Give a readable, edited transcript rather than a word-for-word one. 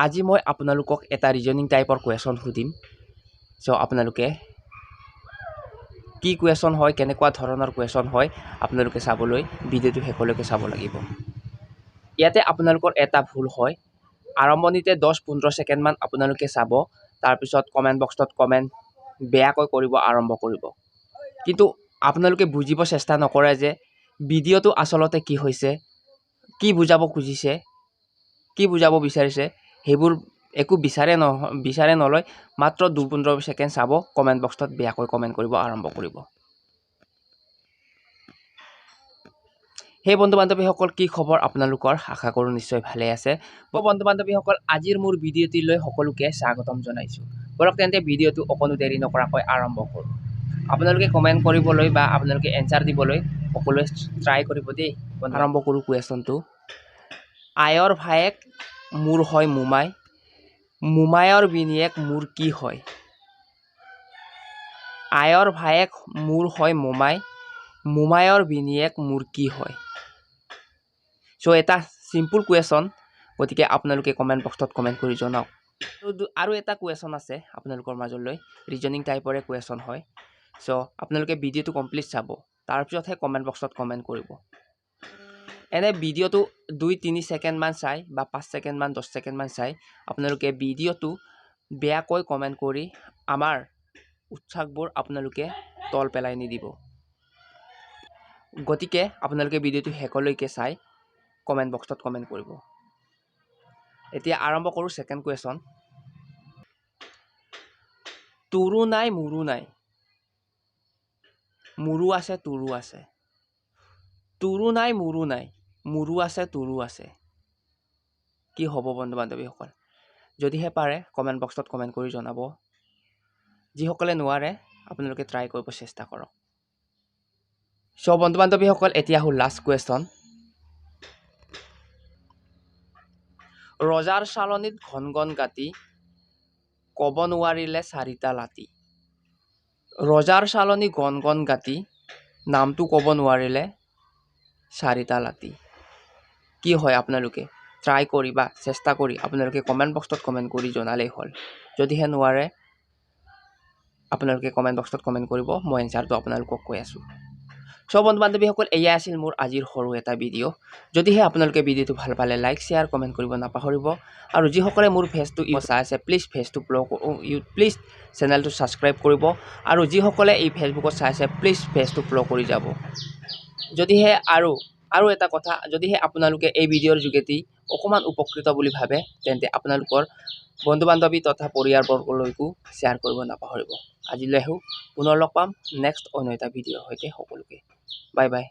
আজি মই আপোনালোকক এটা ৰিজনিং টাইপৰ কুৱেশ্যন সুধিম সো আপোনালোকে কি কুৱেশ্যন হয় কেনেকুৱা ধৰণৰ কুৱেশ্যন হয় আপোনালোকে চাবলৈ ভিডিওটো শেষলৈকে চাব লাগিব ইয়াতে আপোনালোকৰ এটা ভুল হয় আৰম্ভণিতে 10-15 সেকেন্ড মান আপোনালোকে চাব তাৰ পিছত কমেন্ট বক্সত কমেন্ট বেয়াকৈ কৰিব আৰম্ভ কৰিব কিন্তু আপোনালোকে বুজিব চেষ্টা নকৰে যে ভিডিওটো আসলতে কি হৈছে কি বুজাব খুজিছে কি বুজাব বিচাৰিছে হেবোৰ একো বিচাৰে নলয় মাত্ৰ 2-15 সেকেন্ড চাব কমেন্ট বক্সত বেয়াকৈ কমেন্ট কৰিব আৰম্ভ কৰিব হে বন্ধু বান্ধৱীসকল কি খবৰ আপোনালোকৰ আশা কৰো নিশ্চয় ভালে আছে বন্ধু বান্ধৱীসকল আজিৰ মোৰ ভিডিওটি লৈ সকলোকে স্বাগতম জনাইছো বলক তেন্তে ভিডিওটো অকনো দেৰি নকৰাকৈ আৰম্ভ কৰো আপোনালোকে কমেন্ট কৰিবলৈ বা আপোনালোকে এনসাৰ দিবলৈ সকলোৱে ট্ৰাই কৰিব দেই আৰম্ভ কৰো কুৱেশ্যনটো আয়ৰ ভায়েক মোৰ হয় মুমাই মুমায়ৰ বিনিয়েক মোৰ কি হয় আয়ৰ ভায়েক মোৰ হয় মুমাই মুমায়ৰ বিনিয়েক মোৰ কি হয় সো এটা সিম্পল কুৱেশ্যন গতিকে আপোনালোকে কমেন্ট বক্সত কমেন্ট কৰি জনাওক আৰু এটা কুৱেশ্যন আছে আপোনালোকৰ মাজলৈ ৰিজনিং টাইপৰে কুৱেশ্যন হয় সো আপোনালোকে ভিডিওটো কমপ্লিট চাব তাৰ পিছতহে কমেন্ট বক্সত কমেন্ট কৰিব এনে ভিডিওটো 2-3 সেকেন্ড মান চাই বা 5 সেকেন্ড মান 10 সেকেন্ড মান চাই আপোনালোকে ভিডিওটো বেয়াকৈ কমেন্ট কৰি আমাৰ উৎসাহবোৰ আপোনালোকে তল পেলাই নিদিব গতিকে আপোনালোকে ভিডিওটো শেষলৈকে চাই কমেন্ট বক্সত কমেন্ট কৰিব এতিয়া আৰম্ভ কৰো সেকেন্ড কুৱেশ্যন তুৰু নাই মুৰু আছে তুৰু আছে তুৰু নাই মুৰু আছে তুৰু আছে কি হ'ব বন্ধু বান্ধৱীসকল যদিহে পাৰে কমেন্ট বক্সত কমেন্ট কৰি জনাব যিসকলে নোৱাৰে আপোনালোকে ট্ৰাই কৰিব চেষ্টা কৰক সো বন্ধু বান্ধৱীসকল এতিয়া হল লাষ্ট কুৱেশ্যন ৰজাৰ চালনীত ঘন ঘন গাতি কব নোৱাৰিলে চাৰিটা লাতি ৰজাৰ চালনী ঘন ঘন গাতি নামটো কব নোৱাৰিলে চাৰিটা লাতি কি হয় আপোনালোকে ট্ৰাই কৰি বা চেষ্টা কৰি আপোনালোকে কমেন্ট বক্সত কমেন্ট কৰি জনালেই হ'ল যদিহে নোৱাৰে আপোনালোকে কমেন্ট বক্সত কমেন্ট কৰিব মই এনসাৰটো আপোনালোকক কৈ আছো সো বন্ধু বান্ধৱীসকল এয়া আছিল মোৰ আজিৰ সৰু এটা ভিডিও যদিহে আপোনালোকে ভিডিওটো ভাল পালে লাইক শেয়াৰ কমেন্ট কৰিব নাপাহৰিব আৰু যিসকলে মোৰ ফেচটো চাই আছে প্লিজ ফেচটো প্লিজ চেনেলটো সাবস্ক্ৰাইব কৰিব আৰু যিসকলে এই ফেচবুকত চাই আছে প্লিজ ফেচটো ফলো কৰি যাব যদিহে আৰু এটা কথা যদিহে আপোনালোকে এই ভিডিওৰ যোগেদি অকমান উপকৃত বুলি ভাবে তেন্তে আপোনালোকৰ বন্ধু বান্ধৱী তথা পৰিয়ালবৰ্গলৈকো শ্বেয়াৰ কৰিব নাপাহৰিব আজিলৈ পুনৰ লগ পাম নেক্সট অন্য এটা ভিডিওৰ সৈতে সকলোকে বাই বাই